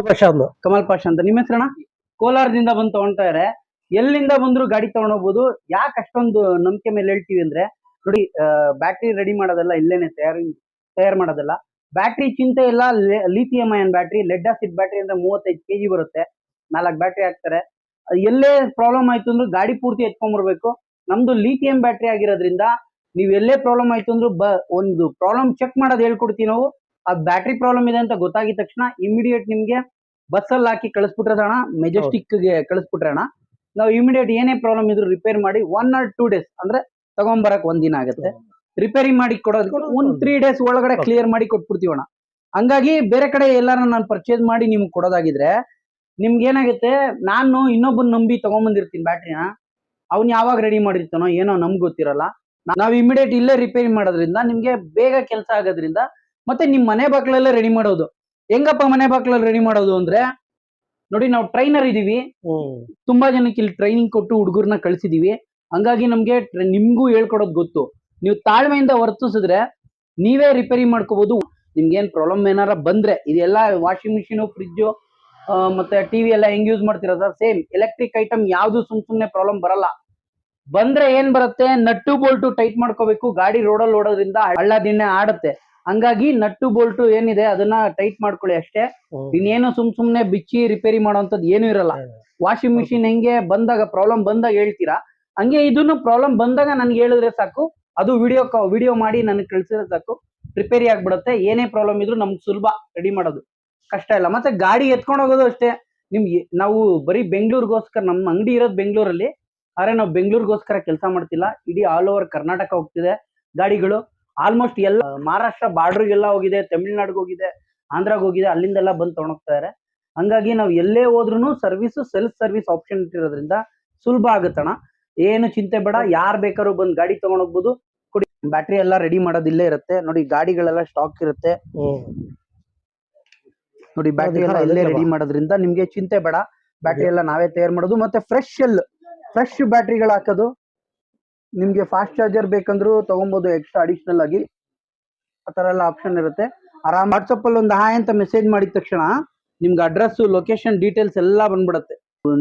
ಪ್ರಶಾಂತ್. ಕಮಲ್ ಪಾಷಾ ಅಂತ. ನಿಮ್ಮ ಹೆಸರಣ್ಣ? ಕೋಲಾರದಿಂದ ಬಂದು ತಗೊಂತಾ ಇದಾರೆ. ಎಲ್ಲಿಂದ ಬಂದ್ರು ಗಾಡಿ ತಗೊಂಡೋಗ್ಬೋದು. ಯಾಕೆ ಅಷ್ಟೊಂದು ನಂಬಿಕೆ ಮೇಲೆ ಹೇಳ್ತೀವಿ ಅಂದ್ರೆ ನೋಡಿ, ಬ್ಯಾಟ್ರಿ ರೆಡಿ ಮಾಡೋದೆಲ್ಲ ಇಲ್ಲೇನೆ ತಯಾರು ಮಾಡೋದಲ್ಲ. ಬ್ಯಾಟ್ರಿ ಚಿಂತೆ ಇಲ್ಲ. Lithium ion battery, lead acid battery ಅಂದ್ರೆ 35 kg ಬರುತ್ತೆ. 4 ಬ್ಯಾಟ್ರಿ ಹಾಕ್ತಾರೆ. ಎಲ್ಲೇ ಪ್ರಾಬ್ಲಮ್ ಆಯ್ತು ಅಂದ್ರೆ ಗಾಡಿ ಪೂರ್ತಿ ಎತ್ಕೊಂಡ್ಬರ್ಬೇಕು. ನಮ್ದು ಲಿಥಿಯಂ ಬ್ಯಾಟ್ರಿ ಆಗಿರೋದ್ರಿಂದ ನೀವು ಎಲ್ಲೇ ಪ್ರಾಬ್ಲಮ್ ಆಯ್ತು ಅಂದ್ರೂ ಒಂದು ಪ್ರಾಬ್ಲಮ್ ಚೆಕ್ ಮಾಡೋದು ಹೇಳ್ಕೊಡ್ತೀವಿ ನಾವು. ಆ ಬ್ಯಾಟ್ರಿ ಪ್ರಾಬ್ಲಮ್ ಇದೆ ಅಂತ ಗೊತ್ತಾಗಿದ ತಕ್ಷಣ ಇಮಿಡಿಯೇಟ್ ನಿಮ್ಗೆ ಬಸ್ಸಲ್ಲಿ ಹಾಕಿ ಕಳಿಸ್ಬಿಟ್ರೆ ಅಣ್ಣ, ಮೆಜೆಸ್ಟಿಕ್ ಗೆ ಕಳಿಸ್ಬಿಟ್ರೆ ಅಣ್ಣ, ನಾವು ಇಮಿಡಿಯೇಟ್ ಏನೇ ಪ್ರಾಬ್ಲಮ್ ಇದ್ರು ರಿಪೇರ್ ಮಾಡಿ 1 or 2 days ಅಂದ್ರೆ ತಗೊಂಬರಕ್ 1 ದಿನ ಆಗುತ್ತೆ. ರಿಪೇರಿ ಮಾಡಿ ಕೊಡೋದಕ್ಕೆ 3 days ಒಳಗಡೆ ಕ್ಲಿಯರ್ ಮಾಡಿ ಕೊಟ್ಬಿಡ್ತೀವಣ್ಣ. ಹಂಗಾಗಿ ಬೇರೆ ಕಡೆ ಎಲ್ಲಾರು ನಾನು ಪರ್ಚೇಸ್ ಮಾಡಿ ನಿಮ್ಗೆ ಕೊಡೋದಾಗಿದ್ರೆ ನಿಮ್ಗೆ ಏನಾಗುತ್ತೆ, ನಾನು ಇನ್ನೊಬ್ಬನ ನಂಬಿ ತಗೊಂಬಂದಿರ್ತೀನಿ ಬ್ಯಾಟ್ರಿನ, ಅವ್ನು ಯಾವಾಗ ರೆಡಿ ಮಾಡಿರ್ತಾನೋ ಏನೋ ನಮ್ಗೆ ಗೊತ್ತಿರಲ್ಲ. ನಾವು ಇಮಿಡಿಯೇಟ್ ಇಲ್ಲೇ ರಿಪೇರಿ ಮಾಡೋದ್ರಿಂದ ನಿಮ್ಗೆ ಬೇಗ ಕೆಲಸ ಆಗೋದ್ರಿಂದ, ಮತ್ತೆ ನಿಮ್ ಮನೆ ಬಾಕ್ಲಲ್ಲೇ ರೆಡಿ ಮಾಡೋದು. ಹೆಂಗಪ್ಪ ಮನೆ ಬಾಕ್ಲಲ್ಲಿ ರೆಡಿ ಮಾಡೋದು ಅಂದ್ರೆ ನೋಡಿ, ನಾವು ಟ್ರೈನರ್ ಇದೀವಿ, ತುಂಬಾ ಜನಕ್ಕೆ ಇಲ್ಲಿ ಟ್ರೈನಿಂಗ್ ಕೊಟ್ಟು ಹುಡುಗರ್ನ ಕಳ್ಸಿದೀವಿ. ಹಂಗಾಗಿ ನಮ್ಗೆ ನಿಮ್ಗೂ ಹೇಳ್ಕೊಡೋದು ಗೊತ್ತು. ನೀವು ತಾಳ್ಮೆಯಿಂದ ವರ್ತಿಸಿದ್ರೆ ನೀವೇ ರಿಪೇರಿ ಮಾಡ್ಕೋಬಹುದು. ನಿಮ್ಗೇನ್ ಪ್ರಾಬ್ಲಮ್ ಏನಾರ ಬಂದ್ರೆ, ಇದೆಲ್ಲ ವಾಷಿಂಗ್ ಮಿಷಿನ್, ಫ್ರಿಡ್ಜ್ ಮತ್ತೆ ಟಿವಿ ಎಲ್ಲ ಹೆಂಗ್ ಯೂಸ್ ಮಾಡ್ತೀರಾ ಸರ್, ಸೇಮ್ ಎಲೆಕ್ಟ್ರಿಕ್ ಐಟಮ್ ಯಾವ್ದು ಸುಮ್ನೆ ಪ್ರಾಬ್ಲಮ್ ಬರಲ್ಲ. ಬಂದ್ರೆ ಏನ್ ಬರುತ್ತೆ, ನಟ್ಟು ಬೋಲ್ಟು ಟೈಟ್ ಮಾಡ್ಕೋಬೇಕು. ಗಾಡಿ ರೋಡಲ್ಲಿ ಓಡೋದ್ರಿಂದ ಹಳ್ಳ ದಿಣ್ಣೆ ಆಡುತ್ತೆ. ಹಂಗಾಗಿ ನಟ್ಟು ಬೋಲ್ಟು ಏನಿದೆ ಅದನ್ನ ಟೈಟ್ ಮಾಡ್ಕೊಳ್ಳಿ ಅಷ್ಟೇ. ಇನ್ನೇನು ಸುಮ್ನೆ ಬಿಚ್ಚಿ ರಿಪೇರಿ ಮಾಡೋಂಥದ್ದು ಏನು ಇರಲ್ಲ. ವಾಷಿಂಗ್ ಮಿಷಿನ್ ಹೆಂಗೆ ಬಂದಾಗ ಪ್ರಾಬ್ಲಮ್ ಬಂದಾಗ ಹೇಳ್ತೀರಾ, ಹಂಗೆ ಇದನ್ನು ಪ್ರಾಬ್ಲಮ್ ಬಂದಾಗ ನನ್ಗೆ ಹೇಳಿದ್ರೆ ಸಾಕು, ಅದು ವಿಡಿಯೋ ಮಾಡಿ ನನಗೆ ಕಳ್ಸಿದ್ರೆ ಸಾಕು, ರಿಪೇರಿ ಆಗ್ಬಿಡುತ್ತೆ. ಏನೇ ಪ್ರಾಬ್ಲಮ್ ಇದ್ರು ನಮ್ಗೆ ಸುಲಭ ರೆಡಿ ಮಾಡೋದು, ಕಷ್ಟ ಇಲ್ಲ. ಮತ್ತೆ ಗಾಡಿ ಎತ್ಕೊಂಡು ಹೋಗೋದು ಅಷ್ಟೇ. ನಿಮ್ಗೆ ನಾವು ಬರೀ ಬೆಂಗಳೂರಿಗೋಸ್ಕರ, ನಮ್ಮ ಅಂಗಡಿ ಇರೋದು ಬೆಂಗಳೂರಲ್ಲಿ, ಆದ್ರೆ ನಾವು ಬೆಂಗಳೂರಿಗೋಸ್ಕರ ಕೆಲಸ ಮಾಡ್ತಿಲ್ಲ. ಇಡೀ ಆಲ್ ಓವರ್ ಕರ್ನಾಟಕ ಹೋಗ್ತಿದೆ ಗಾಡಿಗಳು. ಆಲ್ಮೋಸ್ಟ್ ಎಲ್ಲ ಮಹಾರಾಷ್ಟ್ರ ಬಾರ್ಡರ್ಗೆಲ್ಲ ಹೋಗಿದೆ, ತಮಿಳ್ನಾಡಿಗೆ ಹೋಗಿದೆ, ಆಂಧ್ರಾಗ್ ಹೋಗಿದೆ, ಅಲ್ಲಿಂದೆಲ್ಲ ಬಂದು ತಗೊಂಡೋಗ್ತಾ ಇದಾರೆ. ಹಂಗಾಗಿ ನಾವು ಎಲ್ಲೇ ಹೋದ್ರು ಸರ್ವಿಸ್, ಸೆಲ್ಫ್ ಸರ್ವಿಸ್ ಆಪ್ಷನ್ ಇಟ್ಟಿರೋದ್ರಿಂದ ಸುಲಭ ಆಗುತ್ತಣ್ಣ. ಏನು ಚಿಂತೆ ಬೇಡ, ಯಾರು ಬೇಕಾದ್ರೂ ಬಂದು ಗಾಡಿ ತಗೊಂಡೋಗ್ಬೋದು. ಕೊಡಿ, ಬ್ಯಾಟ್ರಿ ಎಲ್ಲ ರೆಡಿ ಮಾಡೋದಿಲ್ಲೇ ಇರುತ್ತೆ. ನೋಡಿ, ಗಾಡಿಗಳೆಲ್ಲ ಸ್ಟಾಕ್ ಇರುತ್ತೆ. ನೋಡಿ, ಬ್ಯಾಟ್ರಿ ಎಲ್ಲ ಇಲ್ಲೇ ರೆಡಿ ಮಾಡೋದ್ರಿಂದ ನಿಮ್ಗೆ ಚಿಂತೆ ಬೇಡ. ಬ್ಯಾಟ್ರಿ ಎಲ್ಲ ನಾವೇ ತಯಾರು ಮಾಡೋದು. ಮತ್ತೆ ಫ್ರೆಶ್ ಬ್ಯಾಟ್ರಿಗಳು ಹಾಕೋದು. ನಿಮ್ಗೆ ಫಾಸ್ಟ್ ಚಾರ್ಜರ್ ಬೇಕಂದ್ರೂ ತಗೊಬಹುದು, ಎಕ್ಸ್ಟ್ರಾ ಅಡಿಷನಲ್ ಆಗಿ. ಆ ತರ ಎಲ್ಲ ಆಪ್ಷನ್ ಇರುತ್ತೆ. ಆರಾಮ್ ವಾಟ್ಸಪ್ ಅಲ್ಲಿ ಒಂದು ಹಾಯ್ ಅಂತ ಮೆಸೇಜ್ ಮಾಡಿದ ತಕ್ಷಣ ನಿಮ್ಗೆ ಅಡ್ರೆಸ್, ಲೊಕೇಶನ್ ಡೀಟೇಲ್ಸ್ ಎಲ್ಲ ಬಂದ್ಬಿಡುತ್ತೆ.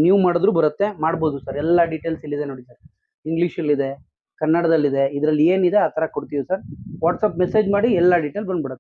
ನೀವು ಮಾಡಿದ್ರು ಬರುತ್ತೆ, ಮಾಡ್ಬೋದು ಸರ್. ಎಲ್ಲ ಡೀಟೇಲ್ಸ್ ಇಲ್ಲಿದೆ ನೋಡಿ ಸರ್. ಇಂಗ್ಲಿಷಲ್ಲಿದೆ, ಕನ್ನಡದಲ್ಲಿದೆ, ಇದರಲ್ಲಿ ಏನಿದೆ ಆ ತರ ಕೊಡ್ತೀವಿ ಸರ್. ವಾಟ್ಸಪ್ ಮೆಸೇಜ್ ಮಾಡಿ ಎಲ್ಲ ಡೀಟೇಲ್ ಬಂದ್ಬಿಡುತ್ತೆ.